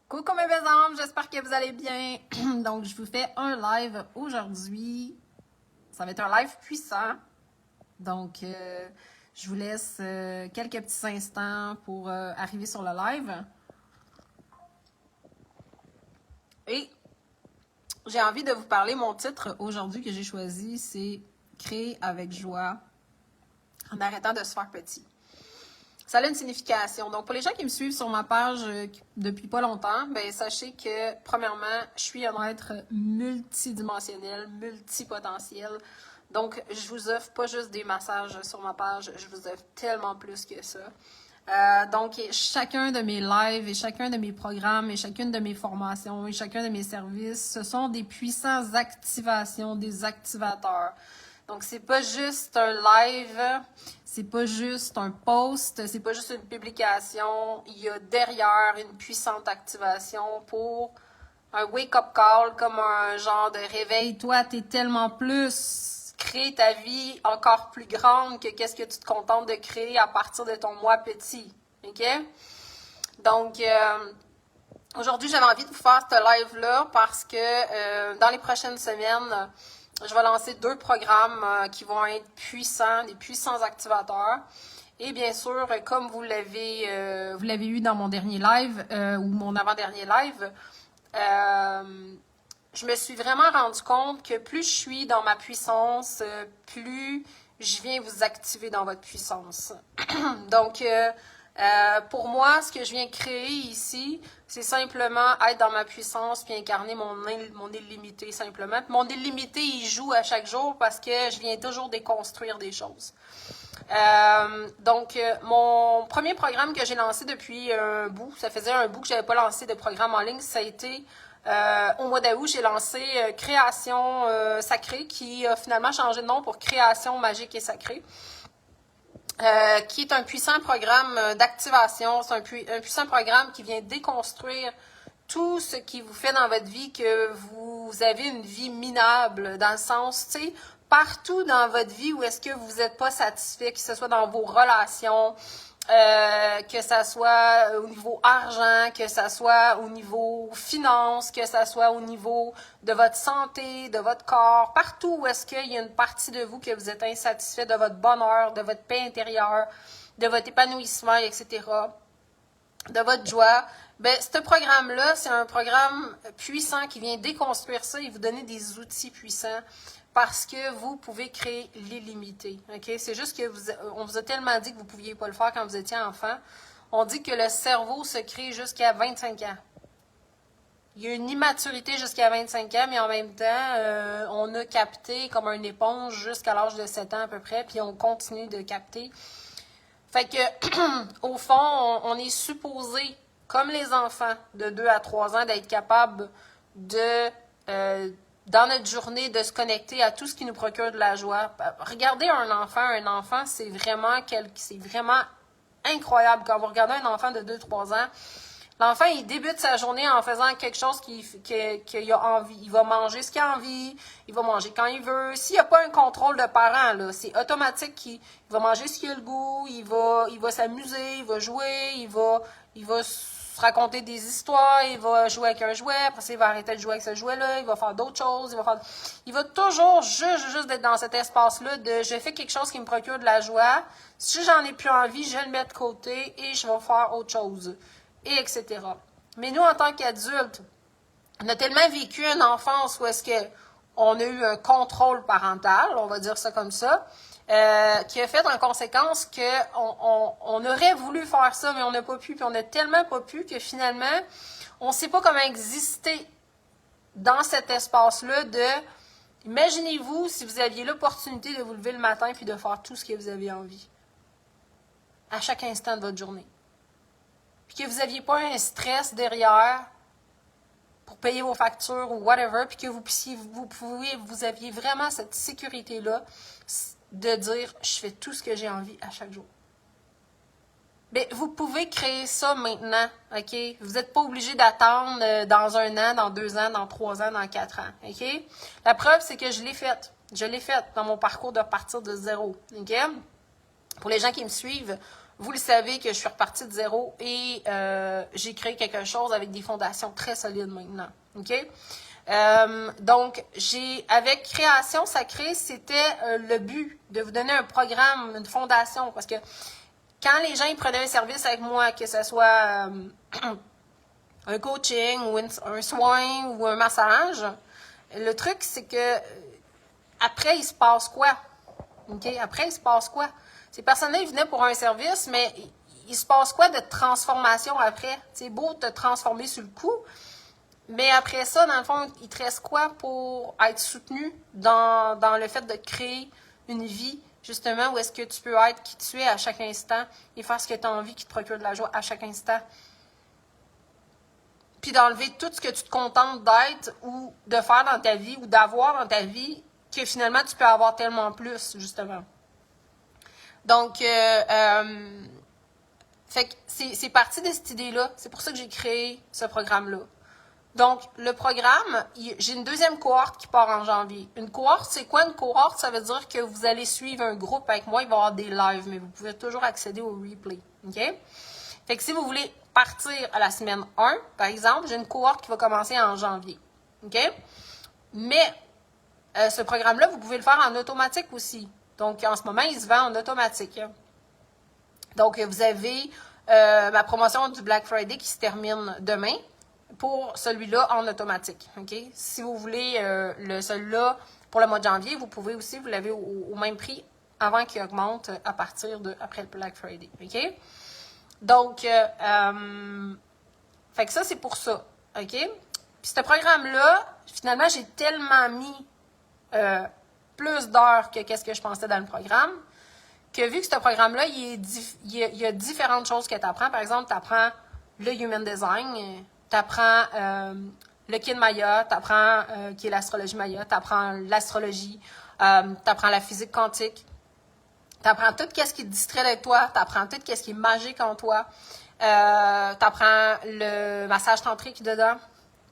Coucou mes belles âmes, j'espère que vous allez bien. Donc, je vous fais un live aujourd'hui. Ça va être un live puissant. Donc, je vous laisse quelques petits instants pour arriver sur le live. Et j'ai envie de vous parler, mon titre aujourd'hui que j'ai choisi, c'est « Créer avec joie en arrêtant de se faire petit ». Ça a une signification. Donc, pour les gens qui me suivent sur ma page depuis pas longtemps, ben sachez que, premièrement, je suis un être multidimensionnel, multipotentiel. Donc, je vous offre pas juste des massages sur ma page, je vous offre tellement plus que ça. Donc, chacun de mes lives et chacun de mes programmes et chacune de mes formations et chacun de mes services, ce sont des puissantes activations, des activateurs. Donc, c'est pas juste un live, c'est pas juste un post, c'est pas juste une publication. Il y a derrière une puissante activation pour un wake-up call, comme un genre de réveil. Toi, t'es tellement plus. Crée ta vie encore plus grande que qu'est-ce que tu te contentes de créer à partir de ton moi petit. OK? Donc, aujourd'hui, j'avais envie de vous faire ce live-là parce que dans les prochaines semaines, je vais lancer 2 programmes qui vont être puissants, des puissants activateurs. Et bien sûr, comme vous l'avez eu dans mon dernier live ou mon avant-dernier live, je me suis vraiment rendu compte que plus je suis dans ma puissance, plus je viens vous activer dans votre puissance. Donc, pour moi, ce que je viens créer ici, c'est simplement être dans ma puissance puis incarner mon illimité simplement. Puis mon illimité, il joue à chaque jour parce que je viens toujours déconstruire des choses. Donc, mon premier programme que j'ai lancé depuis un bout, ça faisait un bout que je n'avais pas lancé de programme en ligne, ça a été au mois d'août, j'ai lancé Création Sacrée, qui a finalement changé de nom pour Création Magique et Sacrée. Qui est un puissant programme d'activation. C'est un puissant programme qui vient déconstruire tout ce qui vous fait dans votre vie que vous avez une vie minable, dans le sens, tu sais, partout dans votre vie où est-ce que vous n'êtes pas satisfait, que ce soit dans vos relations, que ça soit au niveau argent, que ça soit au niveau finance, que ça soit au niveau de votre santé, de votre corps, partout où est-ce qu'il y a une partie de vous que vous êtes insatisfait de votre bonheur, de votre paix intérieure, de votre épanouissement, etc., de votre joie, ben ce programme-là, c'est un programme puissant qui vient déconstruire ça et vous donner des outils puissants parce que vous pouvez créer l'illimité. Okay? C'est juste que on vous a tellement dit que vous ne pouviez pas le faire quand vous étiez enfant. On dit que le cerveau se crée jusqu'à 25 ans. Il y a une immaturité jusqu'à 25 ans, mais en même temps, on a capté comme une éponge jusqu'à l'âge de 7 ans à peu près, puis on continue de capter. Fait que, au fond, on est supposé, comme les enfants de 2 à 3 ans, d'être capable de, dans notre journée, de se connecter à tout ce qui nous procure de la joie. Regardez un enfant, c'est vraiment incroyable. Quand vous regardez un enfant de 2-3 ans, l'enfant, il débute sa journée en faisant quelque chose qu'il a envie. Il va manger ce qu'il a envie, il va manger quand il veut. S'il n'y a pas un contrôle de parents, là, c'est automatique qu'il va manger ce qu'il a le goût, il va s'amuser, il va jouer, il va se raconter des histoires, il va jouer avec un jouet, après ça, il va arrêter de jouer avec ce jouet-là, il va faire d'autres choses, il va toujours juste être dans cet espace-là de je fais quelque chose qui me procure de la joie. Si j'en ai plus envie, je le mets de côté et je vais faire autre chose. Et etc. Mais nous, en tant qu'adultes, on a tellement vécu une enfance où est-ce qu'on a eu un contrôle parental, on va dire ça comme ça, qui a fait en conséquence qu'on aurait voulu faire ça, mais on n'a pas pu, puis on n'a tellement pas pu que finalement, on ne sait pas comment exister dans cet espace-là de... Imaginez-vous si vous aviez l'opportunité de vous lever le matin puis de faire tout ce que vous avez envie, à chaque instant de votre journée. Puis que vous n'aviez pas un stress derrière pour payer vos factures ou whatever, puis que vous aviez vraiment cette sécurité-là de dire « je fais tout ce que j'ai envie à chaque jour ». Bien, vous pouvez créer ça maintenant, OK? Vous n'êtes pas obligé d'attendre dans 1 an, dans 2 ans, dans 3 ans, dans 4 ans, OK? La preuve, c'est que je l'ai faite. Je l'ai faite dans mon parcours de partir de zéro, OK? Pour les gens qui me suivent, vous le savez que je suis repartie de zéro et j'ai créé quelque chose avec des fondations très solides maintenant. OK? Donc, avec Création Sacrée, c'était le but de vous donner un programme, une fondation, parce que quand les gens ils prenaient un service avec moi, que ce soit un coaching ou un soin ou un massage, le truc, c'est que après, il se passe quoi? OK? Après, il se passe quoi? Ces personnes-là, ils venaient pour un service, mais il se passe quoi de transformation après? C'est beau de te transformer sur le coup, mais après ça, dans le fond, il te reste quoi pour être soutenu dans le fait de créer une vie, justement, où est-ce que tu peux être qui tu es à chaque instant et faire ce que tu as envie qui te procure de la joie à chaque instant? Puis d'enlever tout ce que tu te contentes d'être ou de faire dans ta vie ou d'avoir dans ta vie que finalement tu peux avoir tellement plus, justement. Donc, fait que c'est parti de cette idée-là. C'est pour ça que j'ai créé ce programme-là. Donc, le programme, j'ai une deuxième cohorte qui part en janvier. Une cohorte, c'est quoi une cohorte? Ça veut dire que vous allez suivre un groupe avec moi, il va y avoir des lives, mais vous pouvez toujours accéder au replay. OK? Fait que si vous voulez partir à la semaine 1, par exemple, j'ai une cohorte qui va commencer en janvier. OK? Mais ce programme-là, vous pouvez le faire en automatique aussi. Donc, en ce moment, il se vend en automatique. Donc, vous avez ma promotion du Black Friday qui se termine demain pour celui-là en automatique. OK? Si vous voulez celui-là pour le mois de janvier, vous pouvez aussi, vous l'avez au même prix avant qu'il augmente à partir de après le Black Friday. OK? Donc, fait que ça, c'est pour ça. OK? Puis ce programme-là, finalement, j'ai tellement mis plus d'heures que qu'est-ce que je pensais dans le programme, que vu que ce programme-là, il y a différentes choses que tu apprends. Par exemple, tu apprends le Human Design, tu apprends le Kin Maya, tu apprends qui est l'astrologie Maya, tu apprends l'astrologie, tu apprends la physique quantique, tu apprends tout ce qui te distrait de toi, tu apprends tout ce qui est magique en toi, tu apprends le massage tantrique dedans,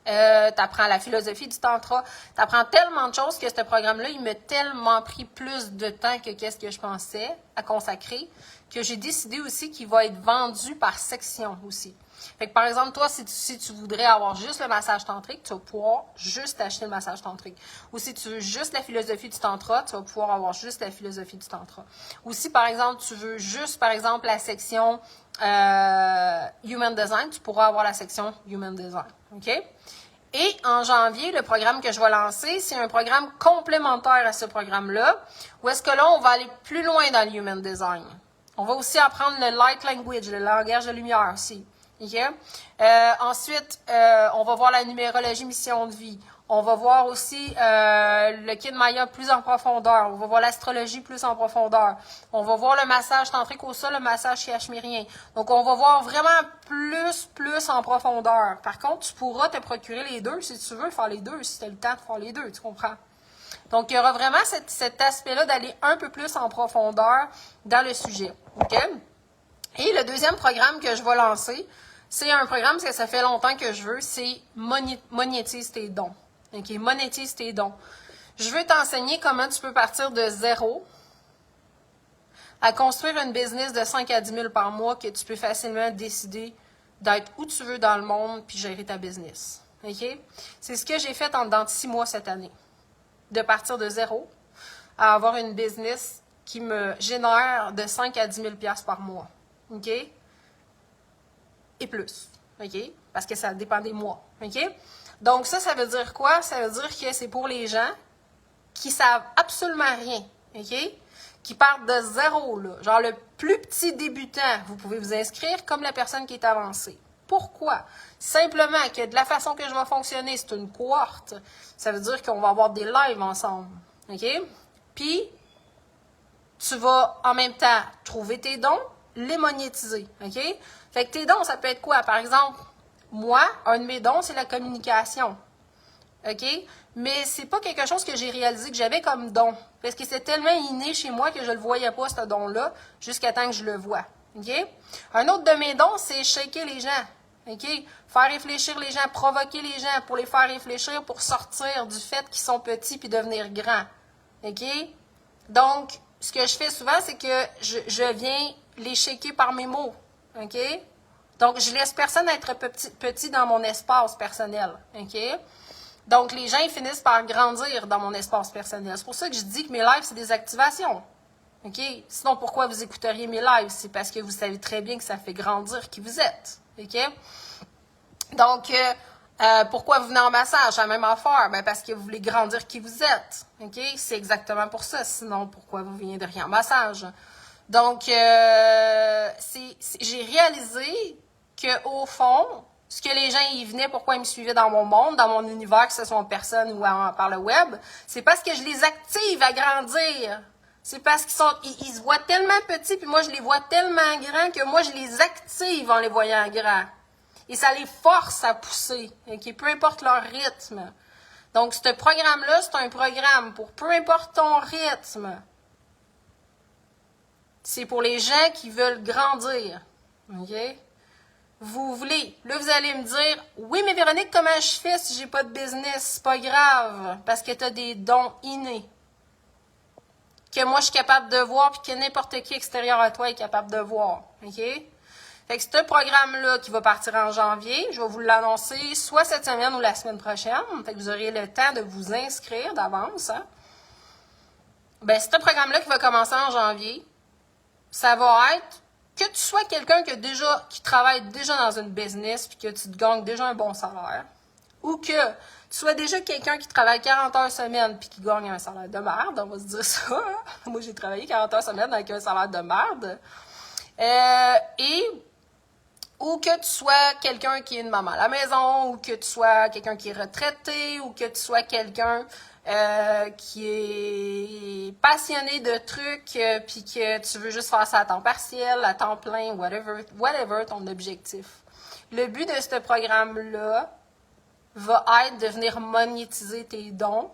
tu apprends la philosophie du tantra, tu apprends tellement de choses que ce programme-là, il m'a tellement pris plus de temps que qu'est-ce que je pensais à consacrer, que j'ai décidé aussi qu'il va être vendu par section aussi. Fait que par exemple, toi, si tu voudrais avoir juste le massage tantrique, tu vas pouvoir juste acheter le massage tantrique. Ou si tu veux juste la philosophie du tantra, tu vas pouvoir avoir juste la philosophie du tantra. Ou si par exemple, tu veux juste, par exemple, la section Human Design, tu pourras avoir la section Human Design. OK? Et en janvier, le programme que je vais lancer, c'est un programme complémentaire à ce programme-là, où est-ce que là, on va aller plus loin dans le Human Design. On va aussi apprendre le Light Language, le langage de lumière aussi. Okay? Ensuite, on va voir la numérologie mission de vie. On va voir aussi le Kin Maya plus en profondeur. On va voir l'astrologie plus en profondeur. On va voir le massage tantrique au sol, le massage cachemérien. Donc, on va voir vraiment plus en profondeur. Par contre, tu pourras te procurer les deux si tu veux faire les deux, si tu as le temps de faire les deux, tu comprends? Donc, il y aura vraiment cet aspect-là d'aller un peu plus en profondeur dans le sujet. OK? Et le deuxième programme que je vais lancer, c'est un programme que ça fait longtemps que je veux, c'est Monétise tes dons. OK? Monétise tes dons. Je veux t'enseigner comment tu peux partir de zéro à construire une business de 5 à 10 000 par mois que tu peux facilement décider d'être où tu veux dans le monde puis gérer ta business. OK? C'est ce que j'ai fait en dedans de 6 mois cette année. De partir de zéro à avoir une business qui me génère de 5 à 10 000 $ par mois. OK? Et plus. OK? Parce que ça dépend des mois. OK? Donc, ça veut dire quoi? Ça veut dire que c'est pour les gens qui savent absolument rien. OK? Qui partent de zéro, là. Genre le plus petit débutant. Vous pouvez vous inscrire comme la personne qui est avancée. Pourquoi? Simplement que de la façon que je vais fonctionner, c'est une cohorte. Ça veut dire qu'on va avoir des lives ensemble. OK? Puis, tu vas en même temps trouver tes dons, les monétiser. OK? Fait que tes dons, ça peut être quoi? Par exemple, moi, un de mes dons, c'est la communication. OK? Mais c'est pas quelque chose que j'ai réalisé que j'avais comme don. Parce que c'est tellement inné chez moi que je ne le voyais pas, ce don-là, jusqu'à temps que je le vois. OK? Un autre de mes dons, c'est shaker les gens. OK? Faire réfléchir les gens, provoquer les gens pour les faire réfléchir, pour sortir du fait qu'ils sont petits puis devenir grands. OK? Donc, ce que je fais souvent, c'est que je viens les shaker par mes mots. OK? Donc, je laisse personne être petit dans mon espace personnel. OK? Donc, les gens, ils finissent par grandir dans mon espace personnel. C'est pour ça que je dis que mes lives, c'est des activations. OK? Sinon, pourquoi vous écouteriez mes lives? C'est parce que vous savez très bien que ça fait grandir qui vous êtes. OK? Donc, pourquoi vous venez en massage? La même affaire. Ben, parce que vous voulez grandir qui vous êtes. OK? C'est exactement pour ça. Sinon, pourquoi vous viendriez en massage? Donc, j'ai réalisé qu'au fond, ce que les gens y venaient, pourquoi ils me suivaient dans mon monde, dans mon univers, que ce soit en personne ou par le web, c'est parce que je les active à grandir. C'est parce qu'ils se voient tellement petits, puis moi, je les vois tellement grands que moi, je les active en les voyant grands. Et ça les force à pousser, okay? Peu importe leur rythme. Donc, ce programme-là, c'est un programme pour peu importe ton rythme. C'est pour les gens qui veulent grandir. OK? Vous voulez. Là, vous allez me dire, oui, mais Véronique, comment je fais si j'ai pas de business? C'est pas grave, parce que tu as des dons innés. Que moi, je suis capable de voir, puis que n'importe qui extérieur à toi est capable de voir. OK? Fait que ce programme-là qui va partir en janvier, je vais vous l'annoncer soit cette semaine ou la semaine prochaine. Fait que vous aurez le temps de vous inscrire d'avance. Hein? Ben, ce programme-là qui va commencer en janvier, ça va être que tu sois quelqu'un qui travaille déjà dans une business puis que tu te gagnes déjà un bon salaire, ou que tu sois déjà quelqu'un qui travaille 40 heures semaine puis qui gagne un salaire de merde, on va se dire ça. Moi, j'ai travaillé 40 heures semaine avec un salaire de merde. Ou que tu sois quelqu'un qui est une maman à la maison, ou que tu sois quelqu'un qui est retraité, ou que tu sois quelqu'un qui est passionné de trucs, puis que tu veux juste faire ça à temps partiel, à temps plein, whatever ton objectif. Le but de ce programme-là va être de venir monétiser tes dons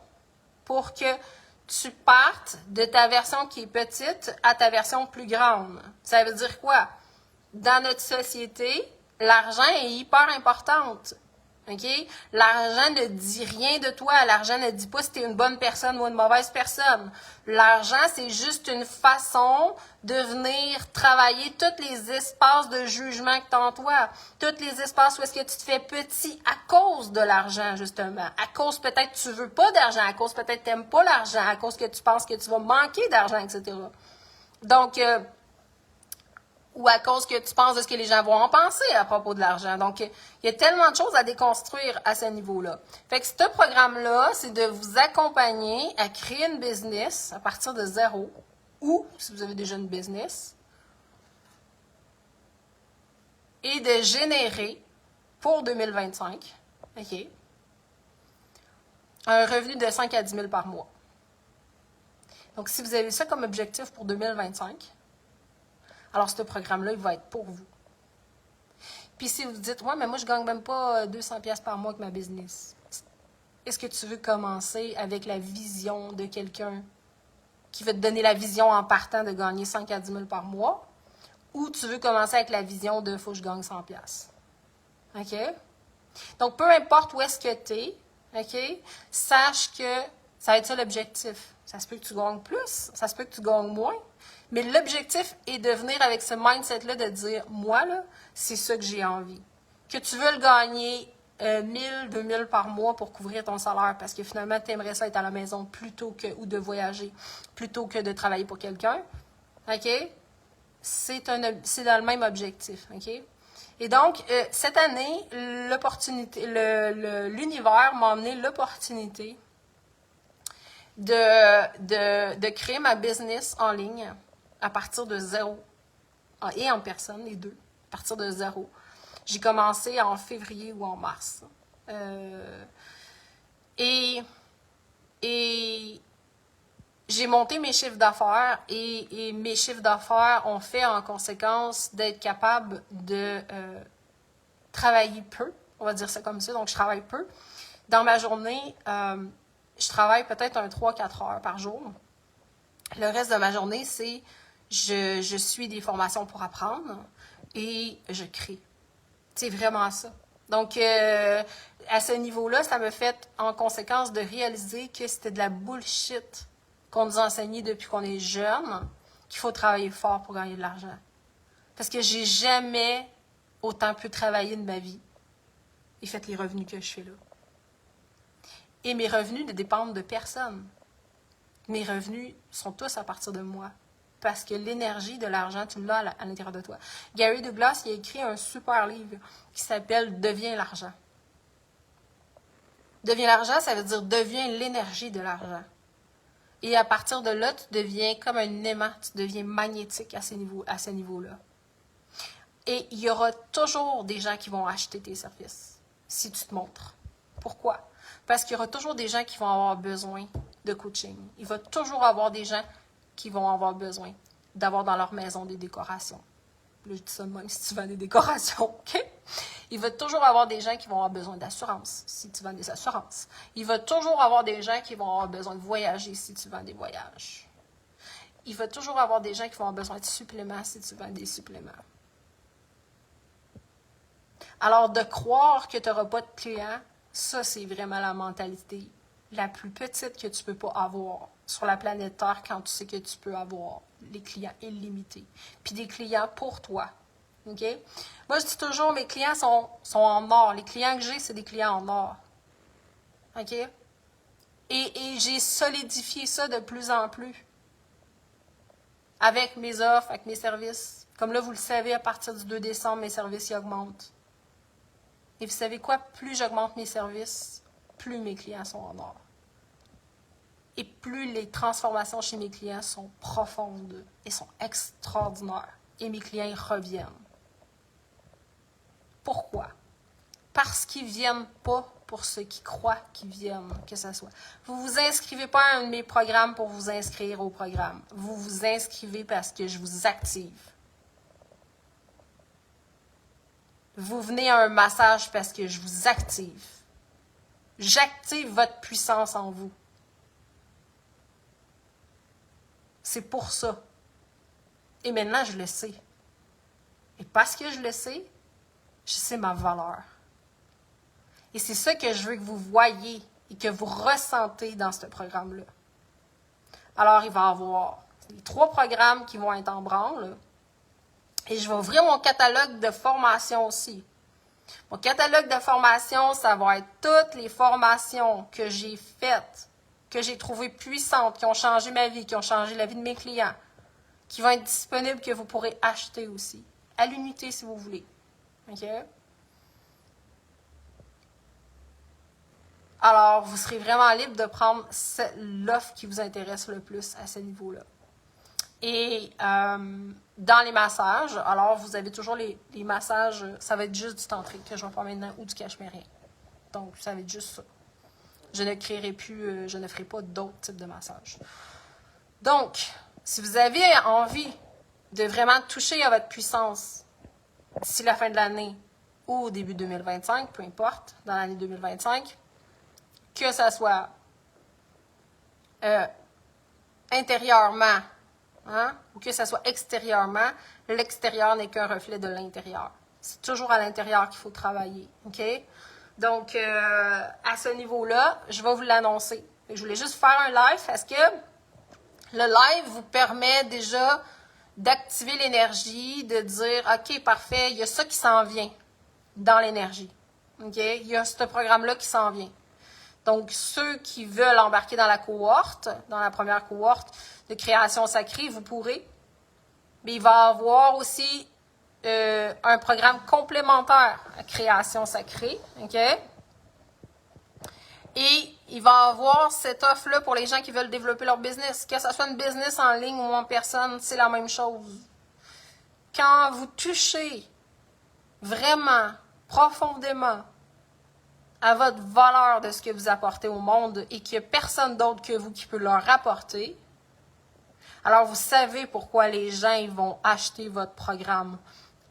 pour que tu partes de ta version qui est petite à ta version plus grande. Ça veut dire quoi? Dans notre société, l'argent est hyper importante. OK? L'argent ne dit rien de toi. L'argent ne dit pas si tu es une bonne personne ou une mauvaise personne. L'argent, c'est juste une façon de venir travailler tous les espaces de jugement que tu as en toi. Tous les espaces où est-ce que tu te fais petit à cause de l'argent, justement. À cause peut-être que tu veux pas d'argent. À cause peut-être que tu n'aimes pas l'argent. À cause que tu penses que tu vas manquer d'argent, etc. Donc, ou à cause que tu penses de ce que les gens vont en penser à propos de l'argent. Donc, il y a tellement de choses à déconstruire à ce niveau-là. Fait que ce programme-là, c'est de vous accompagner à créer une business à partir de zéro, ou, si vous avez déjà une business, et de générer, pour 2025, OK, un revenu de 5 à 10 000 par mois. Donc, si vous avez ça comme objectif pour 2025, alors ce programme-là, il va être pour vous. Puis si vous dites, ouais, mais moi, je ne gagne même pas 200$ par mois avec ma business. Est-ce que tu veux commencer avec la vision de quelqu'un qui va te donner la vision en partant de gagner 5 à 10 000 par mois? Ou tu veux commencer avec la vision de faut que je gagne 100$? OK? Donc, peu importe où est-ce que tu es, OK? Sache que ça va être ça l'objectif. Ça se peut que tu gagnes plus, ça se peut que tu gagnes moins. Mais l'objectif est de venir avec ce mindset-là de dire, moi, là, c'est ça que j'ai envie. Que tu veux le gagner 1000, 2000 par mois pour couvrir ton salaire parce que finalement, tu aimerais ça être à la maison plutôt que, ou de voyager, plutôt que de travailler pour quelqu'un. OK? C'est dans le même objectif. OK? Et donc, cette année, l'univers m'a amené l'opportunité de créer ma business en ligne à partir de zéro, et en personne, les deux, à partir de zéro. J'ai commencé en février ou en mars. Et j'ai monté mes chiffres d'affaires et mes chiffres d'affaires ont fait en conséquence d'être capable de travailler peu, on va dire ça comme ça, donc je travaille peu. Dans ma journée, je travaille peut-être 3-4 heures par jour. Le reste de ma journée, c'est je suis des formations pour apprendre et je crée. C'est vraiment ça. Donc, à ce niveau-là, ça m'a fait en conséquence de réaliser que c'était de la bullshit qu'on nous a enseigné depuis qu'on est jeune, qu'il faut travailler fort pour gagner de l'argent. Parce que j'ai jamais autant pu travailler de ma vie et fait les revenus que je fais là. Et mes revenus ne dépendent de personne. Mes revenus sont tous à partir de moi. Parce que l'énergie de l'argent, tu l'as à l'intérieur de toi. Gary Douglas, il a écrit un super livre qui s'appelle « Deviens l'argent ». Deviens l'argent, ça veut dire deviens l'énergie de l'argent. Et à partir de là, tu deviens comme un aimant, tu deviens magnétique à ce niveau-là. Et il y aura toujours des gens qui vont acheter tes services si tu te montres. Pourquoi? Parce qu'il y aura toujours des gens qui vont avoir besoin de coaching. Il va toujours avoir des gens qui vont avoir besoin d'avoir dans leur maison des décorations. Là, je dis ça de même si tu vends des décorations, OK? Il va toujours avoir des gens qui vont avoir besoin d'assurance si tu vends des assurances. Il va toujours avoir des gens qui vont avoir besoin de voyager si tu vends des voyages. Il va toujours avoir des gens qui vont avoir besoin de suppléments si tu vends des suppléments. Alors, de croire que tu n'auras pas de clients, ça, c'est vraiment la mentalité la plus petite que tu peux pas avoir sur la planète Terre quand tu sais que tu peux avoir les clients illimités. Puis des clients pour toi. OK? Moi, je dis toujours, mes clients sont en or. Les clients que j'ai, c'est des clients en or. OK? Et j'ai solidifié ça de plus en plus. Avec mes offres, avec mes services. Comme là, vous le savez, à partir du 2 décembre, mes services y augmentent. Et vous savez quoi? Plus j'augmente mes services, plus mes clients sont en or. Et plus les transformations chez mes clients sont profondes et sont extraordinaires. Et mes clients y reviennent. Pourquoi? Parce qu'ils ne viennent pas pour ceux qui croient qu'ils viennent, que ce soit. Vous ne vous inscrivez pas à un de mes programmes pour vous inscrire au programme. Vous vous inscrivez parce que je vous active. Vous venez à un massage parce que je vous active. J'active votre puissance en vous. C'est pour ça. Et maintenant, je le sais. Et parce que je le sais, je sais ma valeur. Et c'est ça que je veux que vous voyez et que vous ressentez dans ce programme-là. Alors, il va y avoir les 3 programmes qui vont être en branle. Et je vais ouvrir mon catalogue de formation aussi. Mon catalogue de formation, ça va être toutes les formations que j'ai faites, que j'ai trouvées puissantes, qui ont changé ma vie, qui ont changé la vie de mes clients, qui vont être disponibles, que vous pourrez acheter aussi. À l'unité, si vous voulez. OK? Alors, vous serez vraiment libre de prendre l'offre qui vous intéresse le plus à ce niveau-là. Et dans les massages, alors vous avez toujours les massages, ça va être juste du tantrique que je vais faire maintenant ou du cachemérien. Donc, ça va être juste ça. Je ne créerai plus, je ne ferai pas d'autres types de massages. Donc, si vous avez envie de vraiment toucher à votre puissance d'ici la fin de l'année ou au début 2025, peu importe, dans l'année 2025, que ça soit intérieurement, ou que ça soit extérieurement, l'extérieur n'est qu'un reflet de l'intérieur. C'est toujours à l'intérieur qu'il faut travailler. OK? Donc, à ce niveau-là, je vais vous l'annoncer. Je voulais juste faire un live parce que le live vous permet déjà d'activer l'énergie, de dire « OK, parfait, il y a ça qui s'en vient dans l'énergie. OK? Il y a ce programme-là qui s'en vient. » Donc, ceux qui veulent embarquer dans la cohorte, dans la première cohorte de création sacrée, vous pourrez. Mais il va y avoir aussi un programme complémentaire à création sacrée. OK? Et il va y avoir cette offre-là pour les gens qui veulent développer leur business. Que ce soit une business en ligne ou en personne, c'est la même chose. Quand vous touchez vraiment, profondément, à votre valeur de ce que vous apportez au monde et qu'il n'y a personne d'autre que vous qui peut leur apporter, alors vous savez pourquoi les gens ils vont acheter votre programme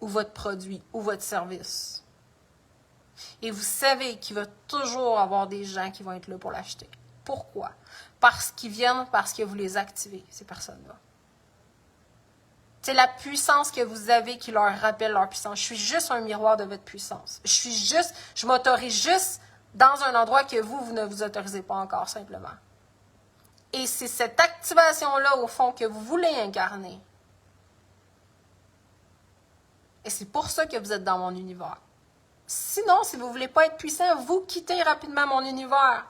ou votre produit ou votre service. Et vous savez qu'il va toujours avoir des gens qui vont être là pour l'acheter. Pourquoi? Parce qu'ils viennent, parce que vous les activez, ces personnes-là. C'est la puissance que vous avez qui leur rappelle leur puissance. Je suis juste un miroir de votre puissance. Je m'autorise juste dans un endroit que vous ne vous autorisez pas encore, simplement. Et c'est cette activation-là, au fond, que vous voulez incarner. Et c'est pour ça que vous êtes dans mon univers. Sinon, si vous ne voulez pas être puissant, vous quittez rapidement mon univers.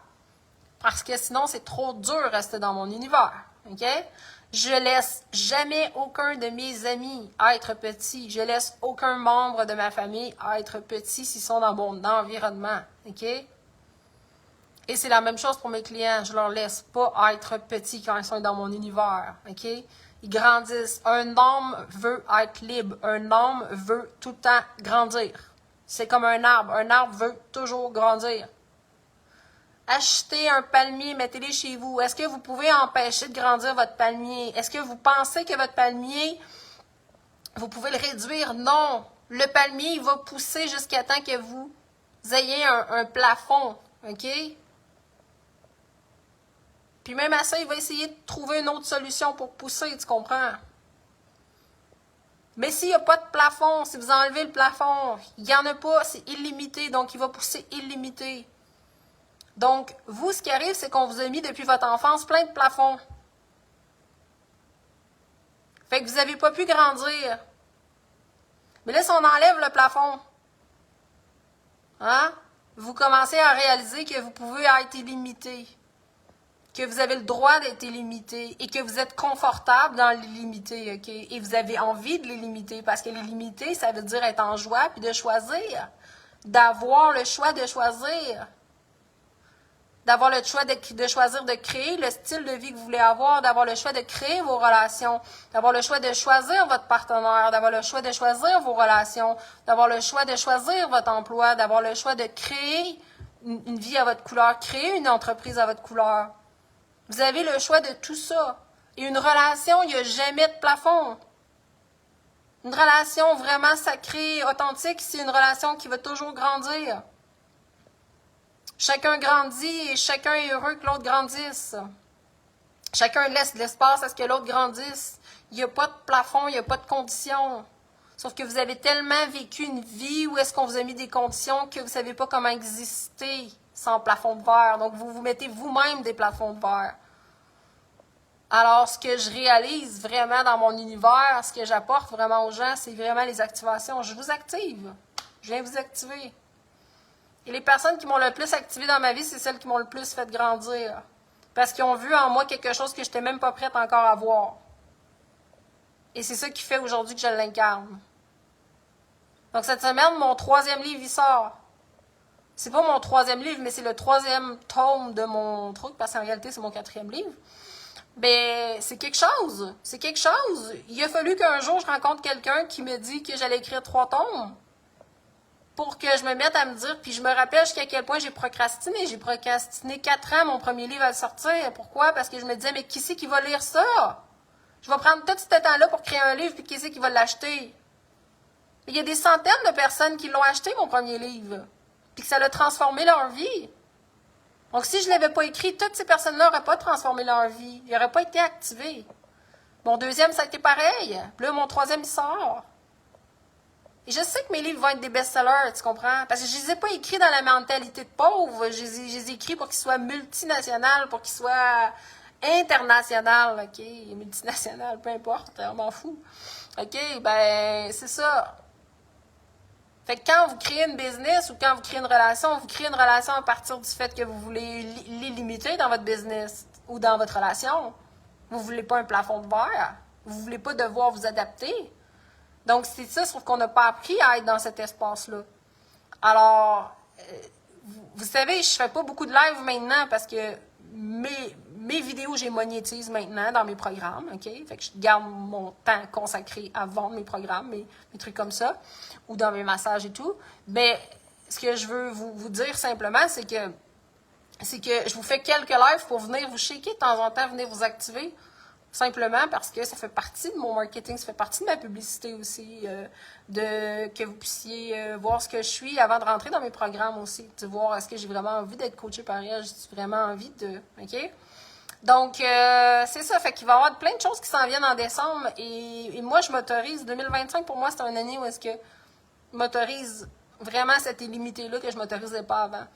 Parce que sinon, c'est trop dur de rester dans mon univers. OK? Je laisse jamais aucun de mes amis être petit. Je laisse aucun membre de ma famille être petit s'ils sont dans mon environnement. OK? Et c'est la même chose pour mes clients. Je leur laisse pas être petits quand ils sont dans mon univers. OK? Ils grandissent. Un homme veut être libre. Un homme veut tout le temps grandir. C'est comme un arbre. Un arbre veut toujours grandir. Achetez un palmier, mettez-le chez vous. Est-ce que vous pouvez empêcher de grandir votre palmier? Est-ce que vous pensez que votre palmier, vous pouvez le réduire? Non. Le palmier, il va pousser jusqu'à temps que vous ayez un plafond. OK? Puis même à ça, il va essayer de trouver une autre solution pour pousser, tu comprends? Mais s'il n'y a pas de plafond, si vous enlevez le plafond, il n'y en a pas, c'est illimité, donc il va pousser illimité. Donc, vous, ce qui arrive, c'est qu'on vous a mis depuis votre enfance plein de plafonds. Fait que vous n'avez pas pu grandir. Mais là, si on enlève le plafond, hein, vous commencez à réaliser que vous pouvez être illimité, que vous avez le droit d'être illimité et que vous êtes confortable dans l'illimité, OK? Et vous avez envie de l'illimiter parce que l'illimité, ça veut dire être en joie puis de choisir, d'avoir le choix de choisir. D'avoir le choix de choisir de créer le style de vie que vous voulez avoir, d'avoir le choix de créer vos relations, d'avoir le choix de choisir votre partenaire, d'avoir le choix de choisir vos relations, d'avoir le choix de choisir votre emploi, d'avoir le choix de créer une vie à votre couleur, créer une entreprise à votre couleur. Vous avez le choix de tout ça. Et une relation, il n'y a jamais de plafond. Une relation vraiment sacrée, authentique, c'est une relation qui va toujours grandir. Chacun grandit et chacun est heureux que l'autre grandisse. Chacun laisse de l'espace à ce que l'autre grandisse. Il n'y a pas de plafond, il n'y a pas de conditions. Sauf que vous avez tellement vécu une vie où est-ce qu'on vous a mis des conditions que vous ne savez pas comment exister sans plafond de verre. Donc, vous vous mettez vous-même des plafonds de verre. Alors, ce que je réalise vraiment dans mon univers, ce que j'apporte vraiment aux gens, c'est vraiment les activations. Je vous active. Je viens vous activer. Et les personnes qui m'ont le plus activé dans ma vie, c'est celles qui m'ont le plus fait grandir. Parce qu'ils ont vu en moi quelque chose que je n'étais même pas prête encore à voir. Et c'est ça qui fait aujourd'hui que je l'incarne. Donc cette semaine, mon 3e livre, il sort. C'est pas mon 3e livre, mais c'est le 3e tome de mon truc, parce qu'en réalité, c'est mon 4e livre. Ben, c'est quelque chose. C'est quelque chose. Il a fallu qu'un jour, je rencontre quelqu'un qui me dit que j'allais écrire 3 tomes. Pour que je me mette à me dire, puis je me rappelle jusqu'à quel point j'ai procrastiné. J'ai procrastiné 4 ans, mon premier livre à le sortir. Pourquoi? Parce que je me disais, mais qui c'est qui va lire ça? Je vais prendre tout ce temps-là pour créer un livre, puis qui c'est qui va l'acheter? Il y a des centaines de personnes qui l'ont acheté, mon premier livre, puis que ça a transformé leur vie. Donc, si je ne l'avais pas écrit, toutes ces personnes-là n'auraient pas transformé leur vie. Ils n'auraient pas été activés. Mon 2e, ça a été pareil. Puis là, mon 3e, il sort. Et je sais que mes livres vont être des best-sellers, tu comprends? Parce que je ne les ai pas écrits dans la mentalité de pauvre. Je les ai écrits pour qu'ils soient multinationaux, pour qu'ils soient internationaux, OK? Multinationaux, peu importe, on m'en fout. OK? Ben, c'est ça. Fait que quand vous créez une business ou quand vous créez une relation à partir du fait que vous voulez les limiter dans votre business ou dans votre relation. Vous ne voulez pas un plafond de verre. Vous ne voulez pas devoir vous adapter. Donc, c'est ça, sauf qu'on n'a pas appris à être dans cet espace-là. Alors, vous savez, je fais pas beaucoup de live maintenant parce que mes vidéos, j'ai monétise maintenant dans mes programmes, OK? Fait que je garde mon temps consacré à vendre mes programmes, mes trucs comme ça, ou dans mes massages et tout. Mais ce que je veux vous dire simplement, c'est que je vous fais quelques lives pour venir vous shaker de temps en temps, venir vous activer. Simplement parce que ça fait partie de mon marketing, ça fait partie de ma publicité aussi, que vous puissiez voir ce que je suis avant de rentrer dans mes programmes aussi, de voir est-ce que j'ai vraiment envie d'être coachée par elle, j'ai vraiment envie de... OK? Donc, c'est ça, fait qu'il va y avoir plein de choses qui s'en viennent en décembre et moi, je m'autorise, 2025 pour moi, c'est une année où est-ce que je m'autorise vraiment cette illimité-là que je ne m'autorisais pas avant.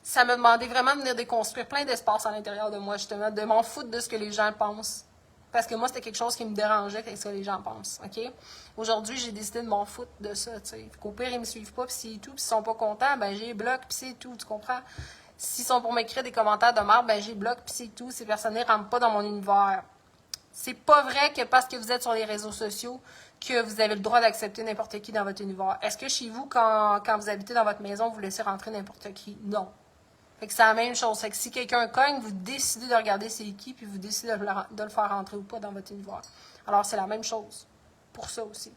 Ça m'a demandé vraiment de venir déconstruire plein d'espaces à l'intérieur de moi, justement, de m'en foutre de ce que les gens pensent. Parce que moi, c'était quelque chose qui me dérangeait qu'est-ce que les gens pensent, OK? Aujourd'hui, j'ai décidé de m'en foutre de ça, tu sais. Qu'au pire, ils me suivent pas, puis c'est tout. Puis s'ils sont pas contents, ben j'ai bloc, puis c'est tout, tu comprends? S'ils sont pour m'écrire des commentaires de merde, ben j'ai bloc, puis c'est tout. Ces personnes-là rentrent pas dans mon univers. C'est pas vrai que parce que vous êtes sur les réseaux sociaux, que vous avez le droit d'accepter n'importe qui dans votre univers. Est-ce que chez vous, quand vous habitez dans votre maison, vous laissez rentrer n'importe qui? Non. Fait que c'est la même chose. Fait que si quelqu'un cogne, vous décidez de regarder c'est qui, puis vous décidez de le faire rentrer ou pas dans votre univers. Alors, c'est la même chose pour ça aussi.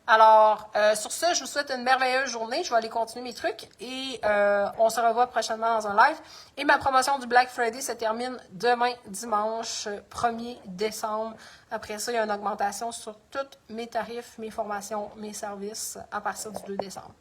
Alors, sur ce, je vous souhaite une merveilleuse journée. Je vais aller continuer mes trucs et on se revoit prochainement dans un live. Et ma promotion du Black Friday se termine demain, dimanche 1er décembre. Après ça, il y a une augmentation sur tous mes tarifs, mes formations, mes services à partir du 2 décembre.